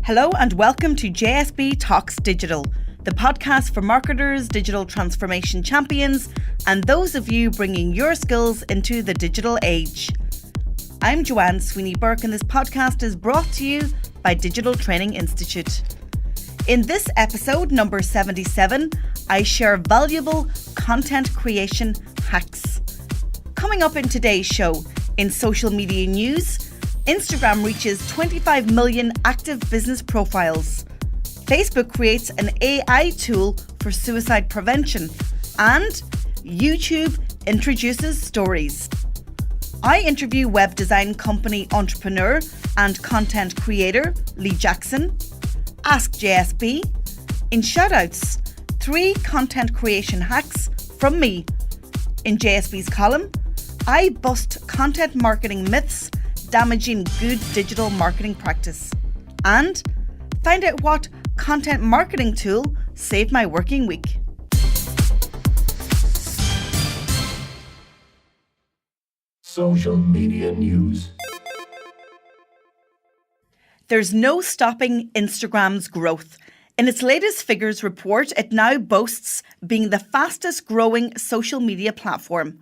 Hello and welcome to JSB Talks Digital, the podcast for marketers, digital transformation champions, and those of you bringing your skills into the digital age. I'm Joanne Sweeney-Burke and this podcast is brought to you by Digital Training Institute. In this episode, number 77, I share valuable content creation hacks. Coming up in today's show, in social media news, Instagram reaches 25 million active business profiles. Facebook creates an AI tool for suicide prevention. And YouTube introduces stories. I interview web design company entrepreneur and content creator Lee Jackson. Ask JSB. In shoutouts, 3 content creation hacks from me. In JSB's column, I bust content marketing myths damaging good digital marketing practice. And find out what content marketing tool saved my working week. Social media news. There's no stopping Instagram's growth. In its latest figures report, it now boasts being the fastest growing social media platform.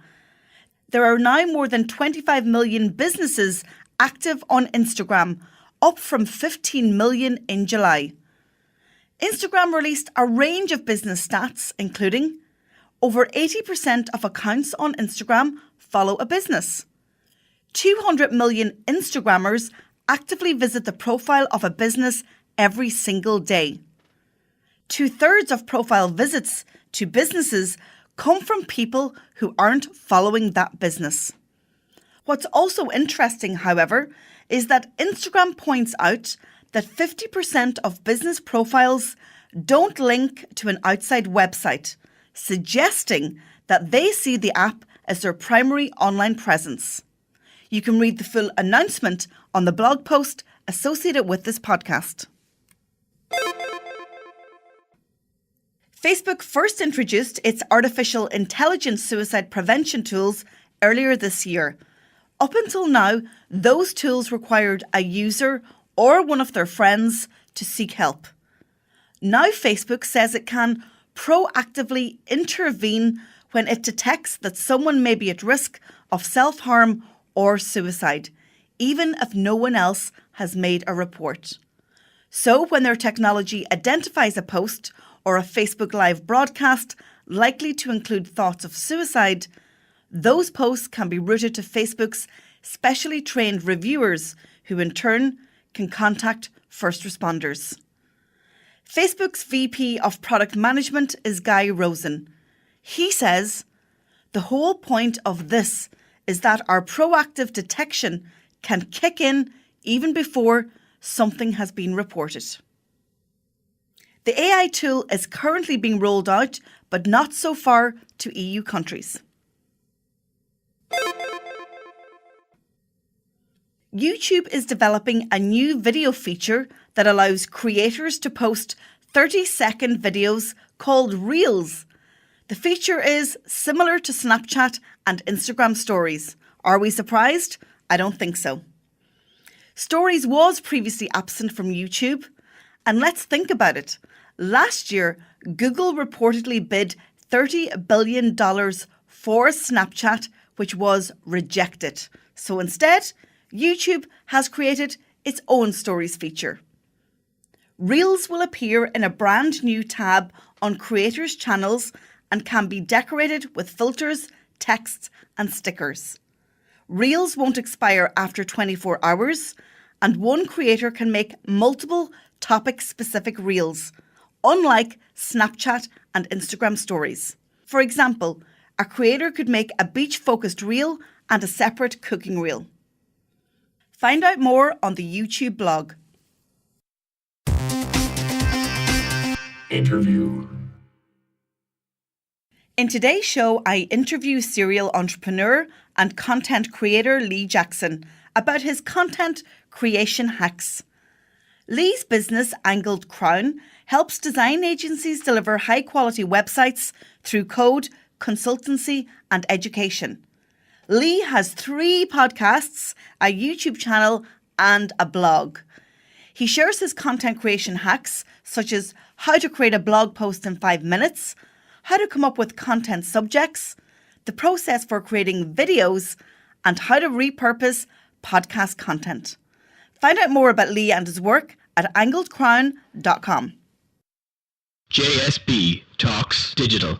There are now more than 25 million businesses active on Instagram, up from 15 million in July. Instagram released a range of business stats, including over 80% of accounts on Instagram follow a business. 200 million Instagrammers actively visit the profile of a business every single day. 2/3 of profile visits to businesses come from people who aren't following that business. What's also interesting, however, is that Instagram points out that 50% of business profiles don't link to an outside website, suggesting that they see the app as their primary online presence. You can read the full announcement on the blog post associated with this podcast. Facebook first introduced its artificial intelligence suicide prevention tools earlier this year. Up until now, those tools required a user or one of their friends to seek help. Now Facebook says it can proactively intervene when it detects that someone may be at risk of self-harm or suicide, even if no one else has made a report. So when their technology identifies a post or a Facebook Live broadcast likely to include thoughts of suicide, those posts can be routed to Facebook's specially trained reviewers, who in turn can contact first responders. Facebook's VP of Product Management is Guy Rosen. He says, "The whole point of this is that our proactive detection can kick in even before something has been reported." The AI tool is currently being rolled out, but not so far to EU countries. YouTube is developing a new video feature that allows creators to post 30-second videos called Reels. The feature is similar to Snapchat and Instagram Stories. Are we surprised? I don't think so. Stories was previously absent from YouTube. And let's think about it. Last year, Google reportedly bid $30 billion for Snapchat, which was rejected. So instead, YouTube has created its own Stories feature. Reels will appear in a brand new tab on creators' channels and can be decorated with filters, texts, and stickers. Reels won't expire after 24 hours, and one creator can make multiple topic-specific reels, unlike Snapchat and Instagram Stories. For example, a creator could make a beach-focused reel and a separate cooking reel. Find out more on the YouTube blog. Interview. In today's show, I interview serial entrepreneur and content creator Lee Jackson about his content creation hacks. Lee's business, Angled Crown, helps design agencies deliver high-quality websites through code, consultancy, and education. Lee has 3 podcasts, a YouTube channel, and a blog. He shares his content creation hacks, such as how to create a blog post in 5 minutes, how to come up with content subjects, the process for creating videos, and how to repurpose podcast content. Find out more about Lee and his work at angledcrown.com. JSB Talks Digital.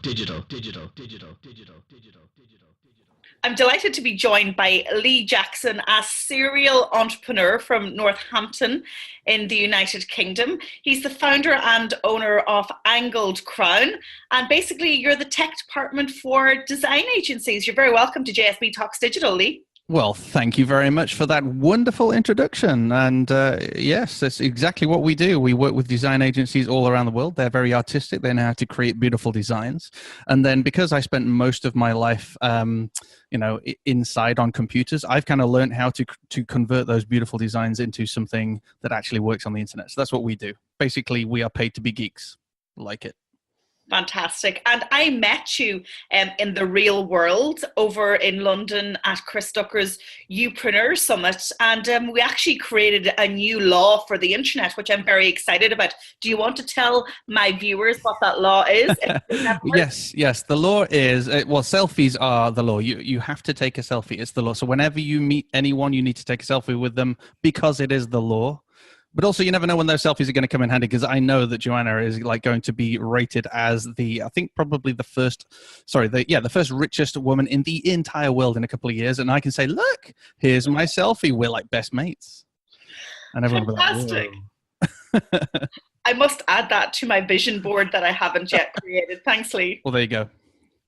I'm delighted to be joined by Lee Jackson, a serial entrepreneur from Northampton in the United Kingdom. He's the founder and owner of Angled Crown, and basically you're the tech department for design agencies. You're very welcome to JSB Talks Digital, Lee. Well, thank you very much for that wonderful introduction. And yes, that's exactly what we do. We work with design agencies all around the world. They're very artistic. They know how to create beautiful designs. And then because I spent most of my life, inside on computers, I've kind of learned how to convert those beautiful designs into something that actually works on the internet. So that's what we do. Basically, we are paid to be geeks. Like it. Fantastic. And I met you in the real world over in London at Chris Ducker's Youpreneur Summit. And we actually created a new law for the internet, which I'm very excited about. Do you want to tell my viewers what that law is? Yes. The law is, selfies are the law. You have to take a selfie. It's the law. So whenever you meet anyone, you need to take a selfie with them because it is the law. But also, you never know when those selfies are going to come in handy, because I know that Joanna is going to be rated as probably the first richest woman in the entire world in a couple of years. And I can say, look, here's my selfie. We're like best mates. And everyone will be like, fantastic. I must add that to my vision board that I haven't yet created. Thanks, Lee. Well, there you go.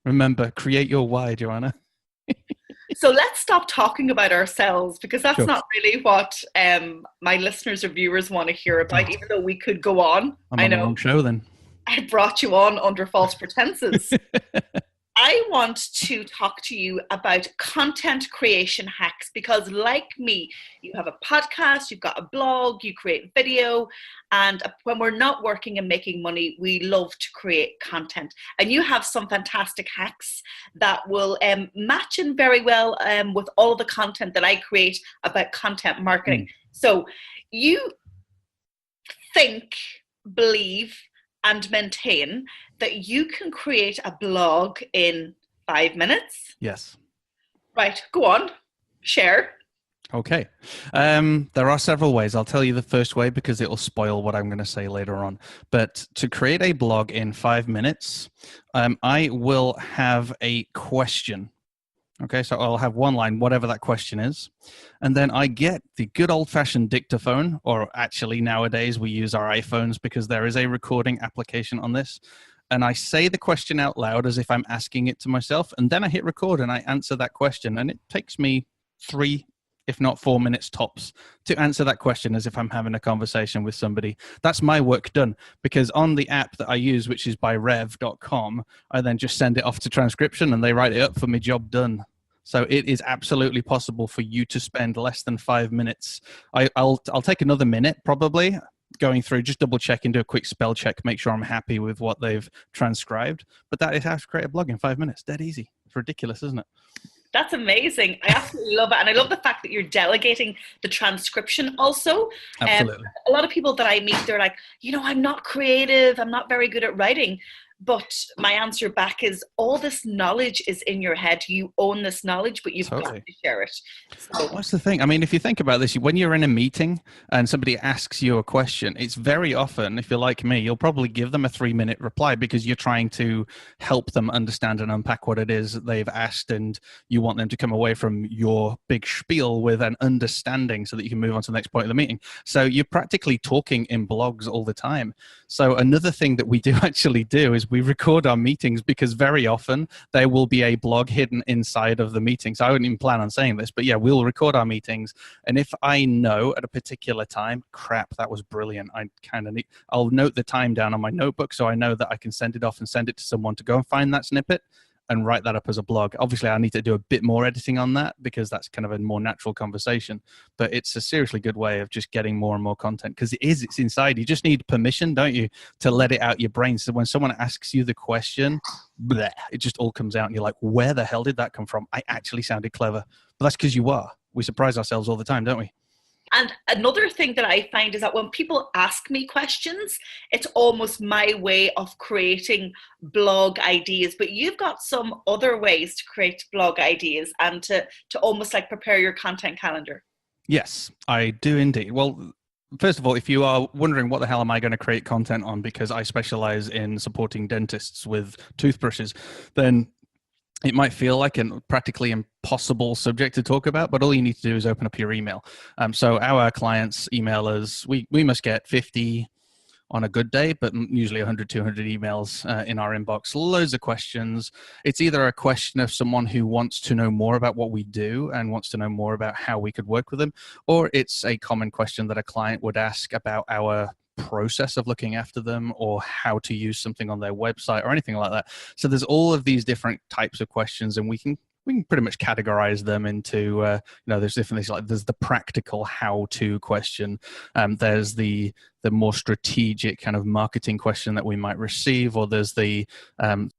Remember, create your why, Joanna. So let's stop talking about ourselves, because that's not really what my listeners or viewers want to hear about, even though we could go on. I'm on the wrong show then. I brought you on under false pretenses. I want to talk to you about content creation hacks, because like me, you have a podcast, you've got a blog, you create video, and when we're not working and making money, we love to create content. And you have some fantastic hacks that will match in very well with all of the content that I create about content marketing. So you think, believe, and maintain that you can create a blog in 5 minutes? Yes. Right, go on, share. Okay. There are several ways. I'll tell you the first way because it will spoil what I'm going to say later on. But to create a blog in 5 minutes, I will have a question. Okay, so I'll have one line, whatever that question is. And then I get the good old-fashioned dictaphone, or actually nowadays we use our iPhones because there is a recording application on this. And I say the question out loud as if I'm asking it to myself. And then I hit record and I answer that question. And it takes me 3, if not 4 minutes tops to answer that question as if I'm having a conversation with somebody. That's my work done, because on the app that I use, which is by rev.com, I then just send it off to transcription and they write it up for me, job done. So it is absolutely possible for you to spend less than 5 minutes. I'll take another minute probably going through, just double check and do a quick spell check, make sure I'm happy with what they've transcribed. But that is how to create a blog in 5 minutes. Dead easy. It's ridiculous, isn't it? That's amazing. I absolutely love it. And I love the fact that you're delegating the transcription also. Absolutely. A lot of people that I meet, they're like, I'm not creative. I'm not very good at writing. But my answer back is, all this knowledge is in your head. You own this knowledge, but you've got to share it. So what's the thing? I mean, if you think about this, when you're in a meeting and somebody asks you a question, it's very often, if you're like me, you'll probably give them a 3-minute reply because you're trying to help them understand and unpack what it is that they've asked, and you want them to come away from your big spiel with an understanding so that you can move on to the next point of the meeting. So you're practically talking in blogs all the time. So another thing that we do actually do is we record our meetings, because very often there will be a blog hidden inside of the meeting. So I wouldn't even plan on saying this, but yeah, we'll record our meetings. And if I know at a particular time, crap, that was brilliant, I'll note the time down on my notebook so I know that I can send it off and send it to someone to go and find that snippet and write that up as a blog. Obviously, I need to do a bit more editing on that because that's kind of a more natural conversation. But it's a seriously good way of just getting more and more content, because it's inside. You just need permission, don't you, to let it out your brain. So when someone asks you the question, bleh, it just all comes out and you're like, where the hell did that come from? I actually sounded clever. But that's because you are. We surprise ourselves all the time, don't we? And another thing that I find is that when people ask me questions, it's almost my way of creating blog ideas. But you've got some other ways to create blog ideas and to almost like prepare your content calendar. Yes, I do indeed. Well, first of all, if you are wondering what the hell am I going to create content on because I specialize in supporting dentists with toothbrushes, then it might feel like a practically impossible subject to talk about, but all you need to do is open up your email. So our clients email us, we must get 50 on a good day, but usually 100, 200 emails in our inbox, loads of questions. It's either a question of someone who wants to know more about what we do and wants to know more about how we could work with them, or it's a common question that a client would ask about our process of looking after them or how to use something on their website or anything like that. So there's all of these different types of questions, and we can pretty much categorize them into there's different things. Like there's the practical how-to question, there's the more strategic kind of marketing question that we might receive, or there's the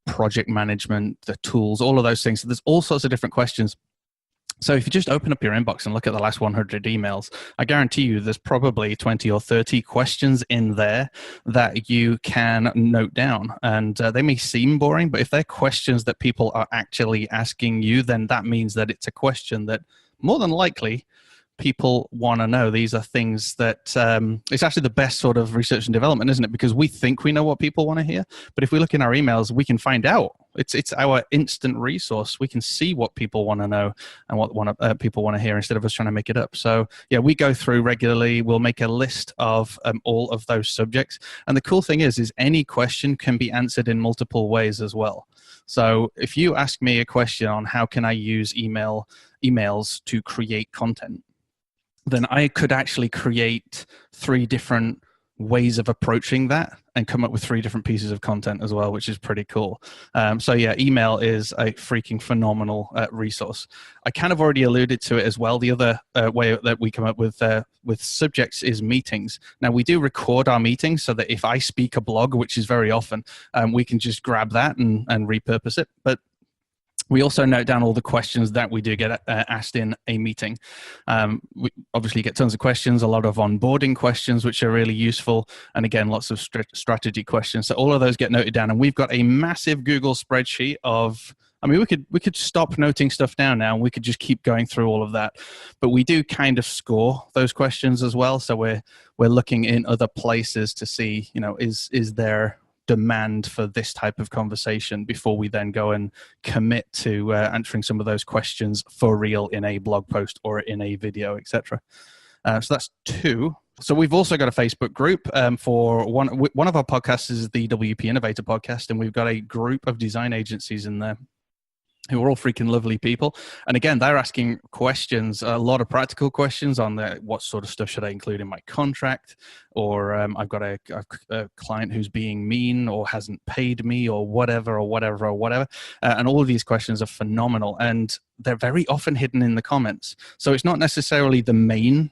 project management, the tools, all of those things. So there's all sorts of different questions. So if you just open up your inbox and look at the last 100 emails, I guarantee you there's probably 20 or 30 questions in there that you can note down. And they may seem boring, but if they're questions that people are actually asking you, then that means that it's a question that more than likely people want to know. These are things that it's actually the best sort of research and development, isn't it? Because we think we know what people want to hear, but if we look in our emails, we can find out. It's our instant resource. We can see what people want to know and what people want to hear instead of us trying to make it up. So yeah, we go through regularly. We'll make a list of all of those subjects. And the cool thing is any question can be answered in multiple ways as well. So if you ask me a question on how can I use emails to create content, then I could actually create 3 different ways of approaching that and come up with 3 different pieces of content as well, which is pretty cool. So yeah, email is a freaking phenomenal resource. I kind of already alluded to it as well. The other way that we come up with subjects is meetings. Now we do record our meetings so that if I speak a blog, which is very often, we can just grab that and repurpose it. But we also note down all the questions that we do get asked in a meeting. We obviously get tons of questions, a lot of onboarding questions, which are really useful. And again, lots of strategy questions. So all of those get noted down. And we've got a massive Google spreadsheet of, I mean, we could stop noting stuff down now and we could just keep going through all of that. But we do kind of score those questions as well. So we're looking in other places to see, is there demand for this type of conversation before we then go and commit to answering some of those questions for real in a blog post or in a video, etc. So that's 2. So we've also got a Facebook group for one of our podcasts is the WP Innovator podcast, and we've got a group of design agencies in there who are all freaking lovely people. And again, they're asking questions, a lot of practical questions on what sort of stuff should I include in my contract, or I've got a client who's being mean or hasn't paid me or whatever. And all of these questions are phenomenal, and they're very often hidden in the comments. So it's not necessarily the main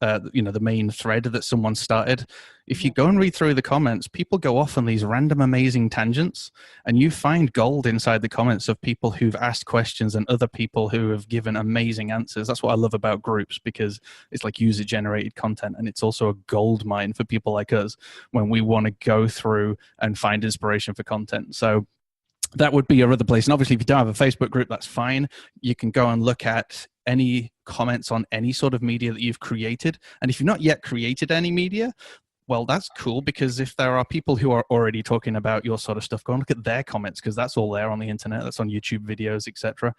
the main thread that someone started. If you go and read through the comments, people go off on these random amazing tangents, and you find gold inside the comments of people who've asked questions and other people who have given amazing answers. That's what I love about groups, because it's like user generated content, and it's also a gold mine for people like us when we want to go through and find inspiration for content. So that would be your other place. And obviously, if you don't have a Facebook group, that's fine. You can go and look at any comments on any sort of media that you've created. And if you've not yet created any media, well, that's cool, because if there are people who are already talking about your sort of stuff, go and look at their comments, because that's all there on the internet. That's on YouTube videos, etc.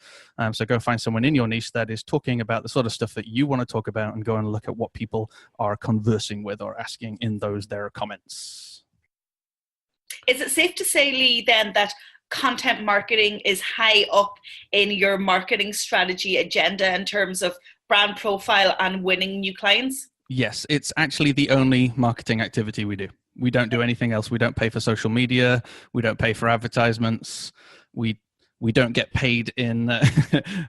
So go find someone in your niche that is talking about the sort of stuff that you want to talk about, and go and look at what people are conversing with or asking in their comments. Is it safe to say, Lee, then, that content marketing is high up in your marketing strategy agenda in terms of brand profile and winning new clients? Yes, it's actually the only marketing activity we do. We don't do anything else. We don't pay for social media. We don't pay for advertisements. We We don't get paid in.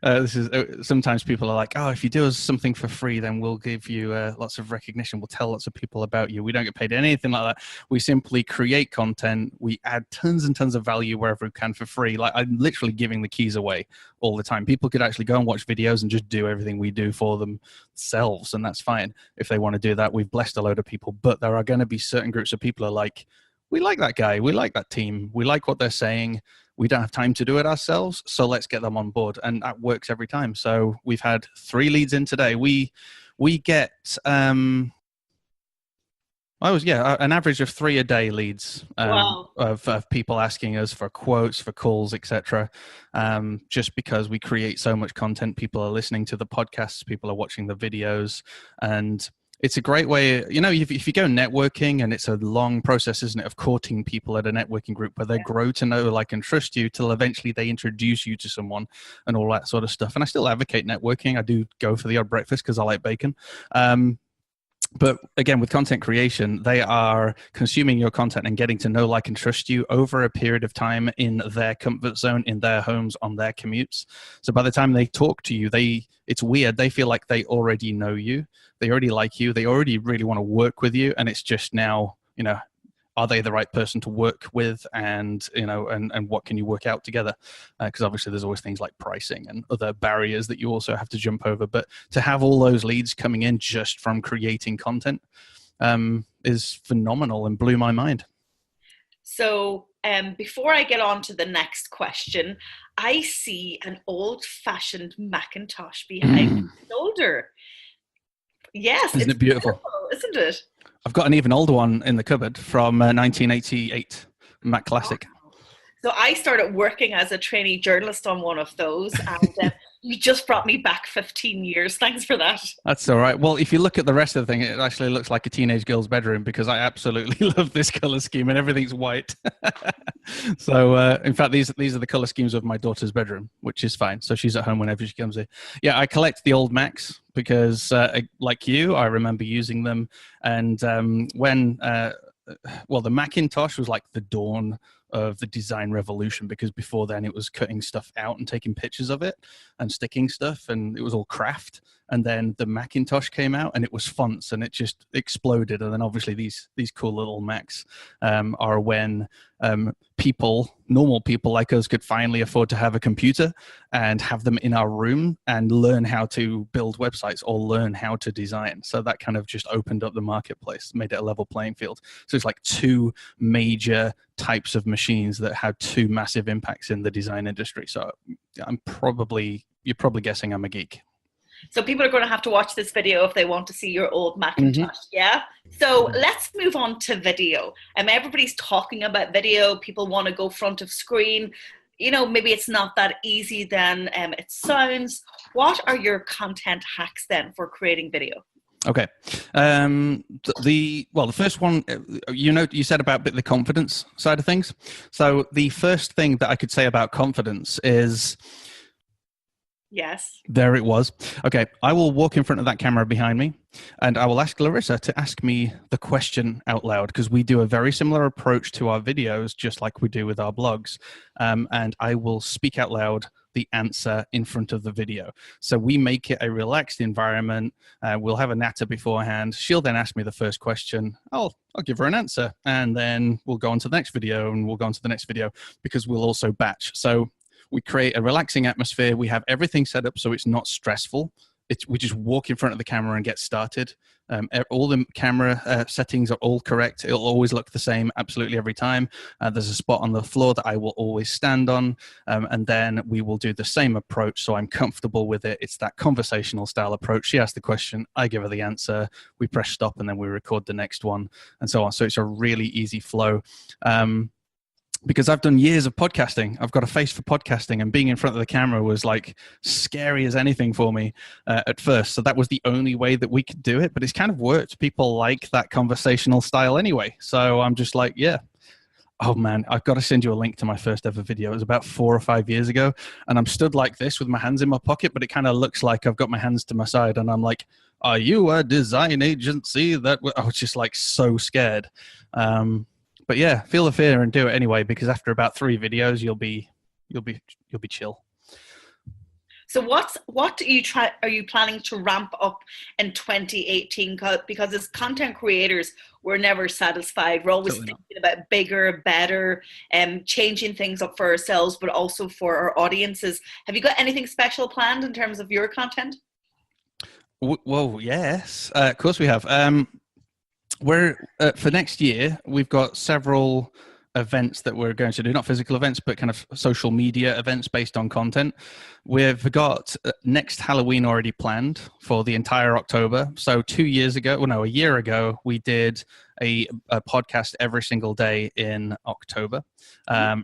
This is sometimes people are like, "Oh, if you do us something for free, then we'll give you lots of recognition. We'll tell lots of people about you." We don't get paid anything like that. We simply create content. We add tons and tons of value wherever we can for free. Like, I'm literally giving the keys away all the time. People could actually go and watch videos and just do everything we do for themselves, and that's fine if they want to do that. We've blessed a load of people, but there are going to be certain groups of people who are like, "We like that guy. We like that team. We like what they're saying. We don't have time to do it ourselves, so let's get them on board." And that works every time. So we've had 3 leads in today. We get an average of 3 a day leads. Wow. of people asking us for quotes, for calls, etc. Just because we create so much content, people are listening to the podcasts, people are watching the videos, and it's a great way, if you go networking, and it's a long process, isn't it, of courting people at a networking group where they grow to know, like, and trust you till eventually they introduce you to someone and all that sort of stuff. And I still advocate networking. I do go for the odd breakfast because I like bacon. But again, with content creation, they are consuming your content and getting to know, like, and trust you over a period of time in their comfort zone, in their homes, on their commutes. So by the time they talk to you, it's weird. They feel like they already know you. They already like you. They already really want to work with you. And it's just now, are they the right person to work with? And, and what can you work out together? Because obviously there's always things like pricing and other barriers that you also have to jump over. But to have all those leads coming in just from creating content is phenomenal and blew my mind. So before I get on to the next question, I see an old-fashioned Macintosh behind my shoulder. Yes. Isn't it beautiful? Isn't it? I've got an even older one in the cupboard from 1988, Mac Classic. So I started working as a trainee journalist on one of those, and you just brought me back 15 years. Thanks for that. That's all right. Well, if you look at the rest of the thing, it actually looks like a teenage girl's bedroom, because I absolutely love this color scheme, and everything's white. So, in fact, these are the color schemes of my daughter's bedroom, which is fine. So she's at home whenever she comes in. Yeah, I collect the old Macs because, like you, I remember using them. And the Macintosh was like the dawn of the design revolution, because before then it was cutting stuff out and taking pictures of it and sticking stuff, and it was all craft. And then the Macintosh came out and it was fonts, and it just exploded. And then obviously these cool little Macs are when normal people like us could finally afford to have a computer and have them in our room and learn how to build websites or learn how to design. So that kind of just opened up the marketplace, made it a level playing field. So it's like 2 major types of machines that had 2 massive impacts in the design industry. So you're probably guessing I'm a geek. So people are going to have to watch this video if they want to see your old Macintosh, yeah? So let's move on to video. Everybody's talking about video. People want to go front of screen. Maybe it's not that easy then it sounds. What are your content hacks then for creating video? Okay. The first one, you said about the confidence side of things. So the first thing that I could say about confidence is... Yes. There it was. Okay, I will walk in front of that camera behind me, and I will ask Larissa to ask me the question out loud, because we do a very similar approach to our videos, just like we do with our blogs. And I will speak out loud the answer in front of the video. So we make it a relaxed environment. We'll have a natter beforehand. She'll then ask me the first question. I'll give her an answer, and then we'll go on to the next video, and we'll go on to the next video, because we'll also batch. So we create a relaxing atmosphere. We have everything set up so it's not stressful. We just walk in front of the camera and get started. All the camera settings are all correct. It'll always look the same absolutely every time. There's a spot on the floor that I will always stand on. And then we will do the same approach, so I'm comfortable with it. It's that conversational style approach. She asks the question, I give her the answer. We press stop, and then we record the next one, and so on. So it's a really easy flow. Because I've done years of podcasting. I've got a face for podcasting, and being in front of the camera was like scary as anything for me at first. So that was the only way that we could do it, but it's kind of worked. People like that conversational style anyway. So I'm just like, yeah. Oh man, I've got to send you a link to my first ever video. It was about 4 or 5 years ago, and I'm stood like this with my hands in my pocket, but it kind of looks like I've got my hands to my side, and I'm like, are you a design agency? I was just like so scared. But yeah, feel the fear and do it anyway, because after about 3 videos, you'll be you'll be chill. So what are you planning to ramp up in 2018? Because as content creators, we're never satisfied. We're always thinking about bigger, better, changing things up for ourselves, but also for our audiences. Have you got anything special planned in terms of your content? Well, yes, of course we have. We're for next year, we've got several events that we're going to do, not physical events, but kind of social media events based on content. We've got next Halloween already planned for the entire October. So a year ago, we did a podcast every single day in October,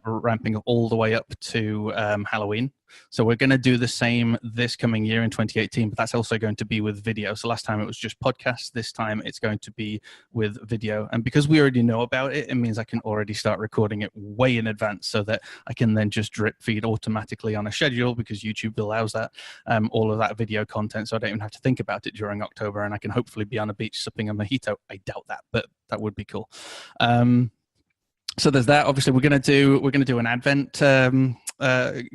ramping all the way up to Halloween. So we're going to do the same this coming year in 2018, but that's also going to be with video. So last time it was just podcasts. This time it's going to be with video. And because we already know about it, it means I can already start recording it way in advance so that I can then just drip feed automatically on a schedule, because YouTube allows that, all of that video content. So I don't even have to think about it during October, and I can hopefully be on a beach sipping a mojito. I doubt that, but that would be cool. So there's that. Obviously, we're going to do an Advent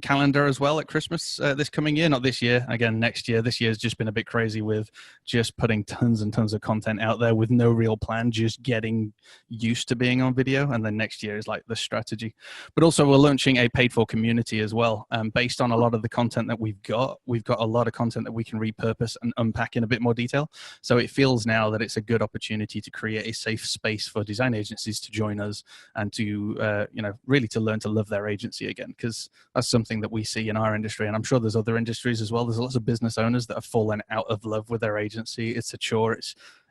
calendar as well at Christmas this coming year. Not this year. Again, next year. This year's just been a bit crazy with just putting tons and tons of content out there with no real plan, just getting used to being on video. And then next year is like the strategy. But also, we're launching a paid-for community as well, based on a lot of the content that we've got. We've got a lot of content that we can repurpose and unpack in a bit more detail. So it feels now that it's a good opportunity to create a safe space for design agencies to join us and to really to learn to love their agency again, because that's something that we see in our industry, and I'm sure there's other industries as well. There's lots of business owners that have fallen out of love with their agency. It's a chore,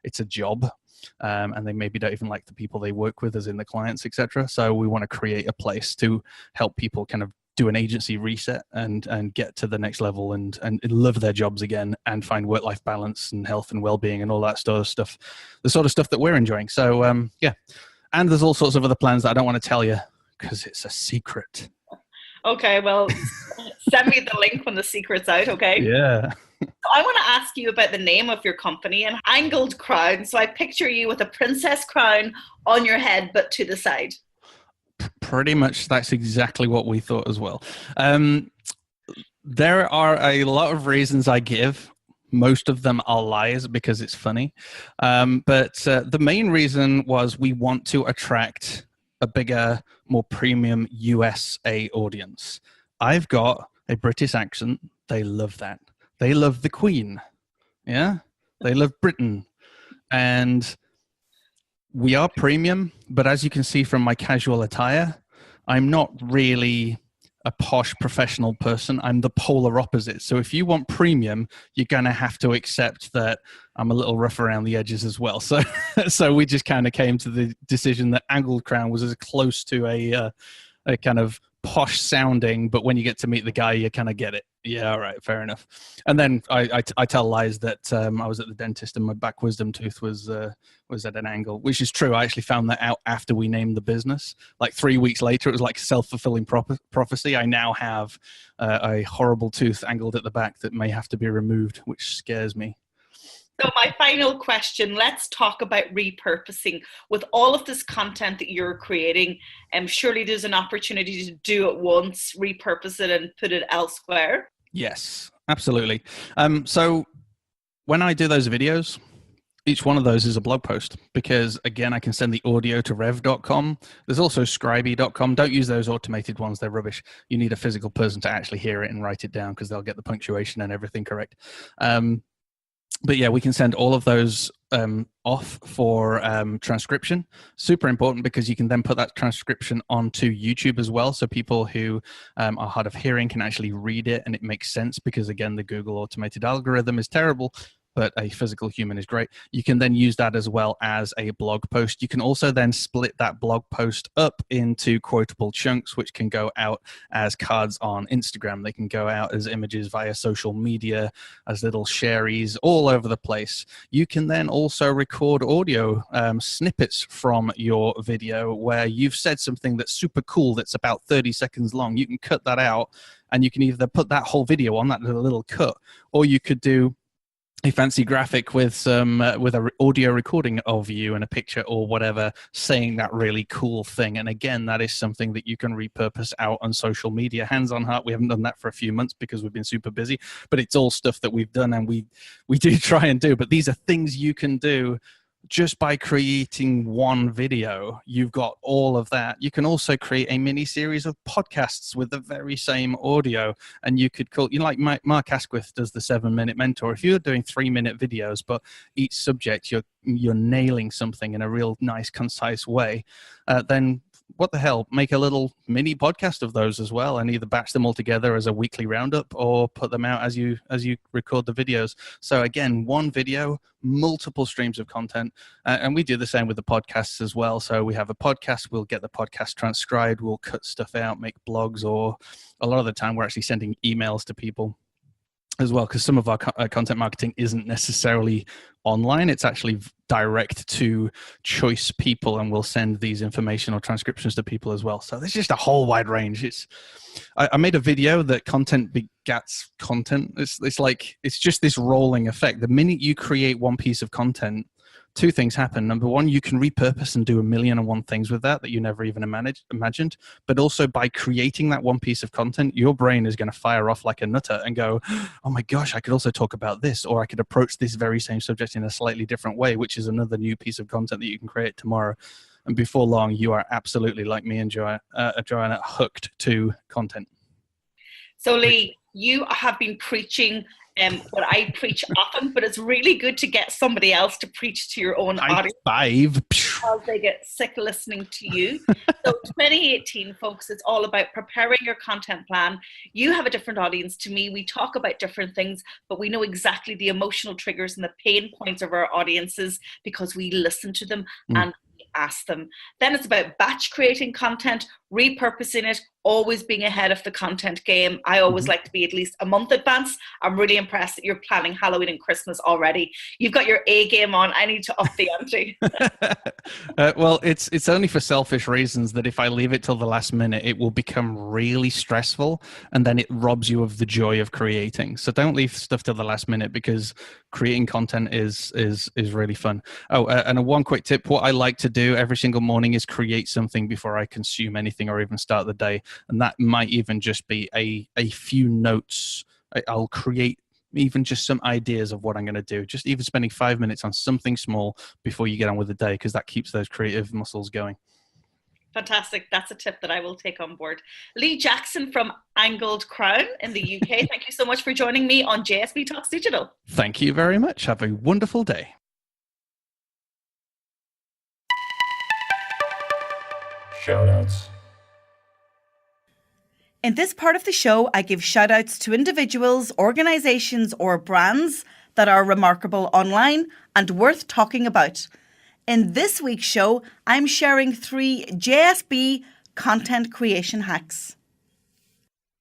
it's a job, and they maybe don't even like the people they work with, as in the clients, etc. So we want to create a place to help people kind of do an agency reset and get to the next level and love their jobs again and find work-life balance and health and well-being and all that sort of stuff, the sort of stuff that we're enjoying. So yeah. And there's all sorts of other plans that I don't want to tell you because it's a secret. Okay, well, send me the link when the secret's out, okay? Yeah. So I want to ask you about the name of your company, an angled crown. So I picture you with a princess crown on your head, but to the side. Pretty much that's exactly what we thought as well. There are a lot of reasons I give. Most of them are lies because it's funny. But the main reason was we want to attract a bigger, more premium USA audience. I've got a British accent. They love that. They love the Queen. Yeah? They love Britain. And we are premium, but as you can see from my casual attire, I'm not really a posh professional person. I'm the polar opposite. So if you want premium, you're going to have to accept that I'm a little rough around the edges as well. So so we just kind of came to the decision that angled crown was as close to a kind of posh sounding, but when you get to meet the guy, you kind of get it. Yeah, all right, fair enough. And then I tell lies that I was at the dentist and my back wisdom tooth was at an angle, which is true. I actually found that out after we named the business. Like 3 weeks later, it was like a self-fulfilling prophecy. I now have a horrible tooth angled at the back that may have to be removed, which scares me. So my final question, let's talk about repurposing. With all of this content that you're creating, surely there's an opportunity to do it once, repurpose it and put it elsewhere. Yes, absolutely. So when I do those videos, each one of those is a blog post because, again, I can send the audio to rev.com. There's also scribey.com. Don't use those automated ones. They're rubbish. You need a physical person to actually hear it and write it down because they'll get the punctuation and everything correct. But yeah, we can send all of those off for transcription. Super important because you can then put that transcription onto YouTube as well. So people who are hard of hearing can actually read it and it makes sense because, again, the Google automated algorithm is terrible, but a physical human is great. You can then use that as well as a blog post. You can also then split that blog post up into quotable chunks, which can go out as cards on Instagram. They can go out as images via social media, as little sharies all over the place. You can then also record audio snippets from your video where you've said something that's super cool that's about 30 seconds long. You can cut that out and you can either put that whole video on that little cut, or you could do a fancy graphic with some with a audio recording of you and a picture or whatever saying that really cool thing. And again, that is something that you can repurpose out on social media. Hands on heart, we haven't done that for a few months because we've been super busy, but it's all stuff that we've done and we do try and do. But these are things you can do just by creating one video. You've got all of that. You can also create a mini series of podcasts with the very same audio, and you could call, like Mark Asquith does the 7-minute mentor. If you're doing 3-minute videos, but each subject you're nailing something in a real nice, concise way, then what the hell, make a little mini podcast of those as well, and either batch them all together as a weekly roundup or put them out as you record the videos. So again, one video, multiple streams of content, and we do the same with the podcasts as well. So we have a podcast, we'll get the podcast transcribed, we'll cut stuff out, make blogs, or a lot of the time we're actually sending emails to people as well, because some of our content marketing isn't necessarily online. It's actually direct to choice people, and we'll send these information or transcriptions to people as well. So there's just a whole wide range. I made a video that content begats content. It's just this rolling effect. The minute you create one piece of content, two things happen. Number one, you can repurpose and do 1,000,001 things with that you never even imagined. But also by creating that one piece of content, your brain is going to fire off like a nutter and go, oh my gosh, I could also talk about this, or I could approach this very same subject in a slightly different way, which is another new piece of content that you can create tomorrow. And before long, you are absolutely, like me and Joanna, hooked to content. So Lee, you have been preaching what I preach often, but it's really good to get somebody else to preach to your own audience. Because they get sick listening to you. So 2018, folks, it's all about preparing your content plan. You have a different audience to me. We talk about different things, but we know exactly the emotional triggers and the pain points of our audiences because we listen to them and ask them. Then it's about batch creating content, repurposing it, always being ahead of the content game. I always like to be at least a month advance. I'm really impressed that you're planning Halloween and Christmas already. You've got your A game on. I need to up the ante. Well, it's only for selfish reasons that if I leave it till the last minute, it will become really stressful, and then it robs you of the joy of creating. So don't leave stuff till the last minute, because creating content is really fun. Oh, and one quick tip: what I like to do every single morning is create something before I consume anything or even start the day. And that might even just be a few notes. I'll create even just some ideas of what I'm going to do. Just even spending 5 minutes on something small before you get on with the day, because that keeps those creative muscles going. Fantastic. That's a tip that I will take on board. Lee Jackson from Angled Crown in the UK. Thank you so much for joining me on JSB Talks Digital. Thank you very much. Have a wonderful day. Shoutouts. In this part of the show, I give shout-outs to individuals, organisations or brands that are remarkable online and worth talking about. In this week's show, I'm sharing 3 JSB content creation hacks.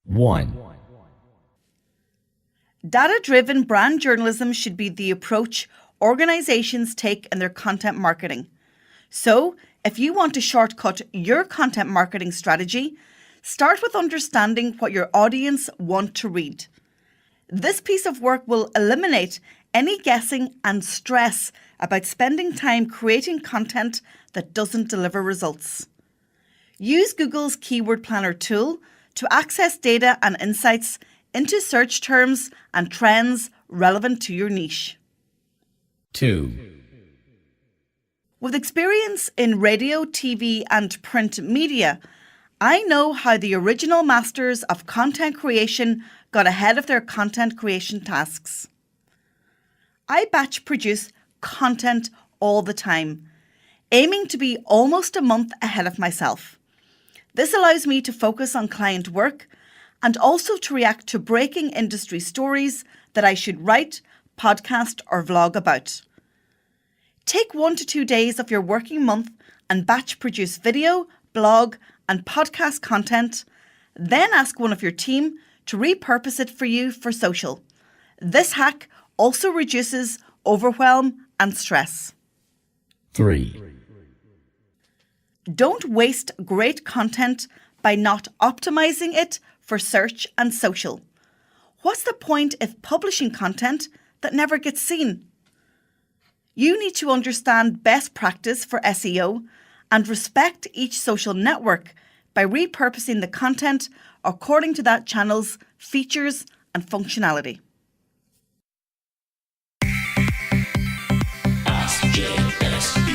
1. Data-driven brand journalism should be the approach organisations take in their content marketing. So, if you want to shortcut your content marketing strategy, start with understanding what your audience want to read. This piece of work will eliminate any guessing and stress about spending time creating content that doesn't deliver results. Use Google's Keyword Planner tool to access data and insights into search terms and trends relevant to your niche. 2. With experience in radio, TV, and print media, I know how the original masters of content creation got ahead of their content creation tasks. I batch produce content all the time, aiming to be almost a month ahead of myself. This allows me to focus on client work and also to react to breaking industry stories that I should write, podcast, or vlog about. Take 1 to 2 days of your working month and batch produce video, blog, and podcast content, then ask one of your team to repurpose it for you for social. This hack also reduces overwhelm and stress. 3. Don't waste great content by not optimizing it for search and social. What's the point if publishing content that never gets seen. You need to understand best practice for SEO and respect each social network by repurposing the content according to that channel's features and functionality. Ask JSB.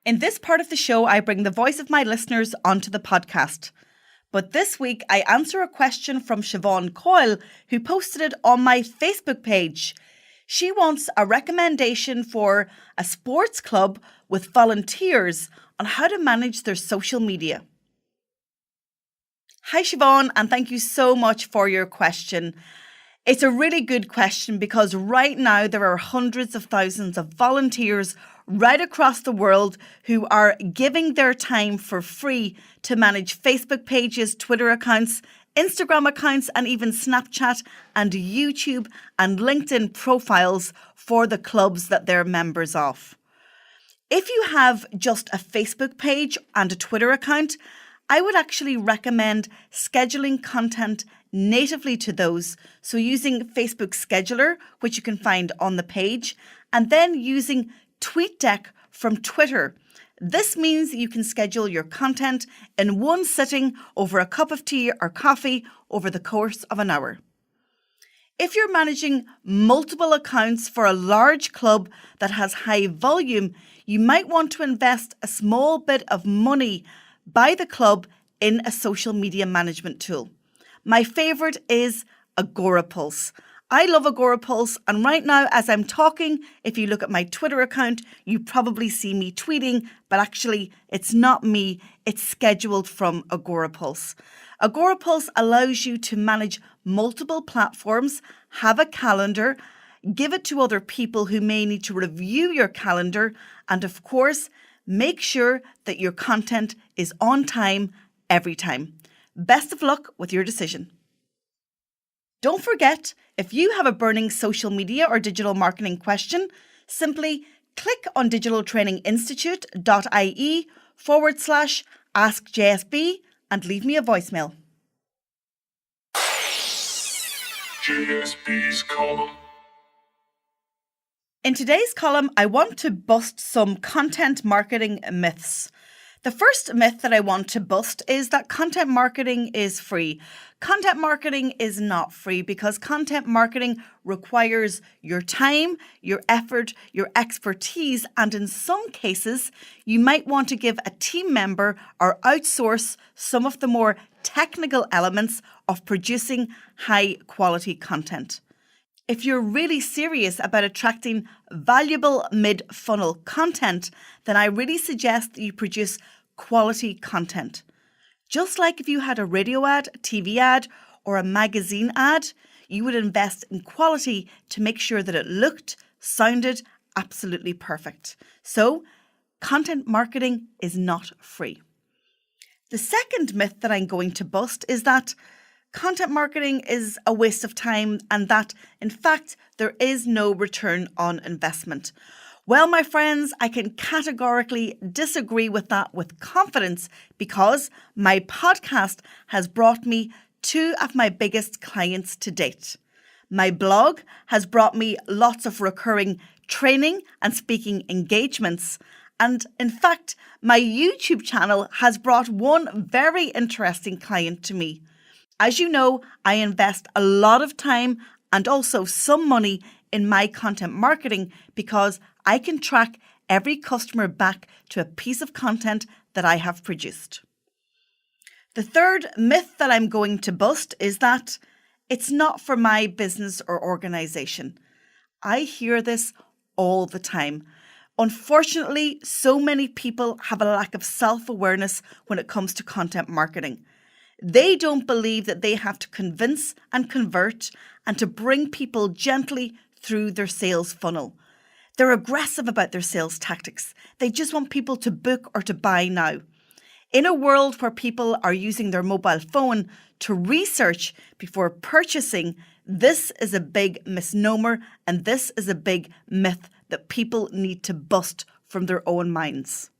In this part of the show, I bring the voice of my listeners onto the podcast. But this week, I answer a question from Siobhan Coyle, who posted it on my Facebook page. She wants a recommendation for a sports club with volunteers on how to manage their social media. Hi, Siobhan, and thank you so much for your question. It's a really good question because right now there are hundreds of thousands of volunteers right across the world who are giving their time for free to manage Facebook pages, Twitter accounts, Instagram accounts, and even Snapchat and YouTube and LinkedIn profiles for the clubs that they're members of. If you have just a Facebook page and a Twitter account, I would actually recommend scheduling content natively to those. So using Facebook Scheduler, which you can find on the page, and then using TweetDeck from Twitter. This means that you can schedule your content in one sitting over a cup of tea or coffee over the course of an hour. If you're managing multiple accounts for a large club that has high volume, you might want to invest a small bit of money by the club in a social media management tool. My favourite is Agorapulse. I love Agorapulse, and right now as I'm talking, if you look at my Twitter account, you probably see me tweeting, but actually it's not me, it's scheduled from Agorapulse. Agorapulse allows you to manage multiple platforms, have a calendar, give it to other people who may need to review your calendar, and of course, make sure that your content is on time every time. Best of luck with your decision. Don't forget, if you have a burning social media or digital marketing question, simply click on digitaltraininginstitute.ie/askjsb and leave me a voicemail. JSB's column. In today's column, I want to bust some content marketing myths. The first myth that I want to bust is that content marketing is free. Content marketing is not free because content marketing requires your time, your effort, your expertise, and in some cases, you might want to give a team member or outsource some of the more technical elements of producing high quality content. If you're really serious about attracting valuable mid-funnel content, then I really suggest that you produce quality content. Just like if you had a radio ad, a TV ad, or a magazine ad, you would invest in quality to make sure that it looked, sounded absolutely perfect. So, content marketing is not free. The second myth that I'm going to bust is that content marketing is a waste of time and that, in fact, there is no return on investment. Well, my friends, I can categorically disagree with that with confidence because my podcast has brought me two of my biggest clients to date. My blog has brought me lots of recurring training and speaking engagements. And in fact, my YouTube channel has brought one very interesting client to me. As you know, I invest a lot of time and also some money in my content marketing because I can track every customer back to a piece of content that I have produced. The third myth that I'm going to bust is that it's not for my business or organization. I hear this all the time. Unfortunately, so many people have a lack of self-awareness when it comes to content marketing. They don't believe that they have to convince and convert and to bring people gently through their sales funnel. They're aggressive about their sales tactics. They just want people to book or to buy now. In a world where people are using their mobile phone to research before purchasing, this is a big misnomer and this is a big myth that people need to bust from their own minds.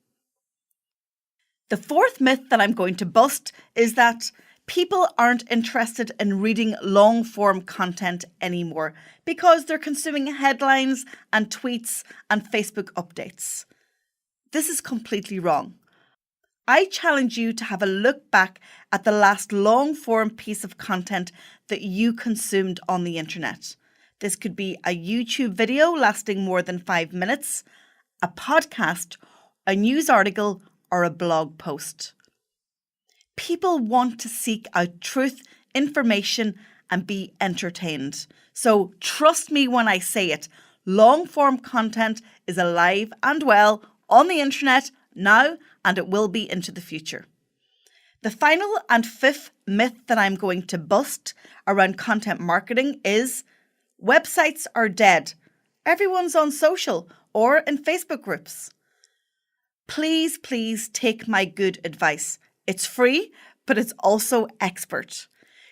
The fourth myth that I'm going to bust is that People aren't interested in reading long-form content anymore because they're consuming headlines and tweets and Facebook updates. This is completely wrong. I challenge you to have a look back at the last long-form piece of content that you consumed on the internet. This could be a YouTube video lasting more than 5 minutes, a podcast, a news article, or a blog post. People want to seek out truth, information, and be entertained. So trust me when I say it, long-form content is alive and well on the internet now, and it will be into the future. The final and fifth myth that I'm going to bust around content marketing is websites are dead. Everyone's on social or in Facebook groups. Please take my good advice. It's free, but it's also expert.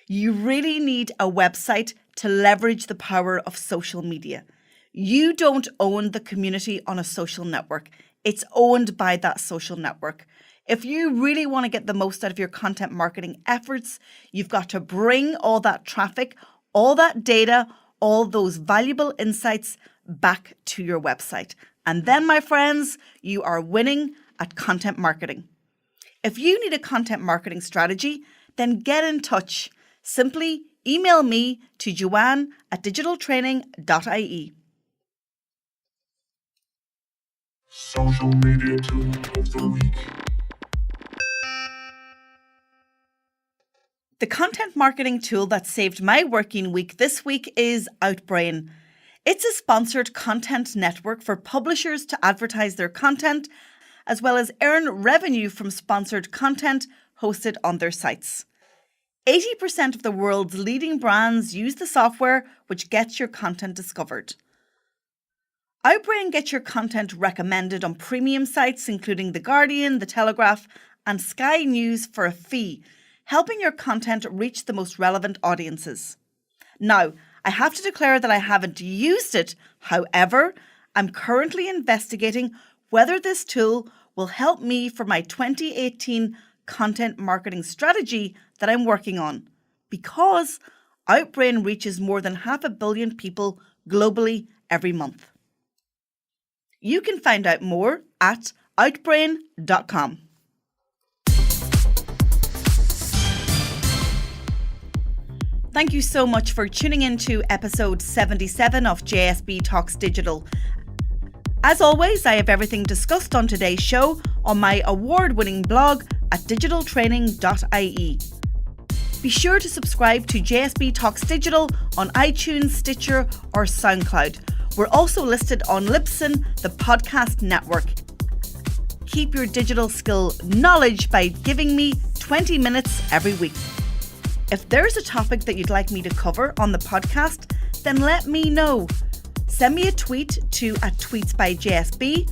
You really need a website to leverage the power of social media. You don't own the community on a social network. It's owned by that social network. If you really want to get the most out of your content marketing efforts, you've got to bring all that traffic, all that data, all those valuable insights back to your website. And then, my friends, you are winning at content marketing. If you need a content marketing strategy, then get in touch. Simply email me to joanne@digitaltraining.ie. Social media tool of the week. The content marketing tool that saved my working week this week is Outbrain. It's a sponsored content network for publishers to advertise their content, as well as earn revenue from sponsored content hosted on their sites. 80% of the world's leading brands use the software, which gets your content discovered. Outbrain gets your content recommended on premium sites including The Guardian, The Telegraph, and Sky News for a fee, helping your content reach the most relevant audiences. Now, I have to declare that I haven't used it. However, I'm currently investigating whether this tool will help me for my 2018 content marketing strategy that I'm working on, because Outbrain reaches more than 500 million people globally every month. You can find out more at outbrain.com. Thank you so much for tuning in to episode 77 of JSB Talks Digital. As always, I have everything discussed on today's show on my award-winning blog at digitaltraining.ie. Be sure to subscribe to JSB Talks Digital on iTunes, Stitcher, or SoundCloud. We're also listed on Libsyn, the podcast network. Keep your digital skill knowledge by giving me 20 minutes every week. If there's a topic that you'd like me to cover on the podcast, then let me know. Send me a tweet to @tweetsbyJSB,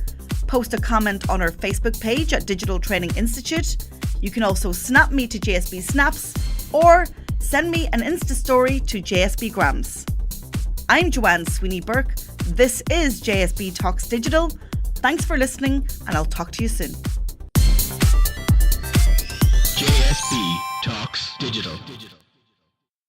post a comment on our Facebook page at Digital Training Institute. You can also snap me to JSB Snaps or send me an Insta story to JSB Grams. I'm Joanne Sweeney Burke. This is JSB Talks Digital. Thanks for listening, and I'll talk to you soon. JSB Talks Digital.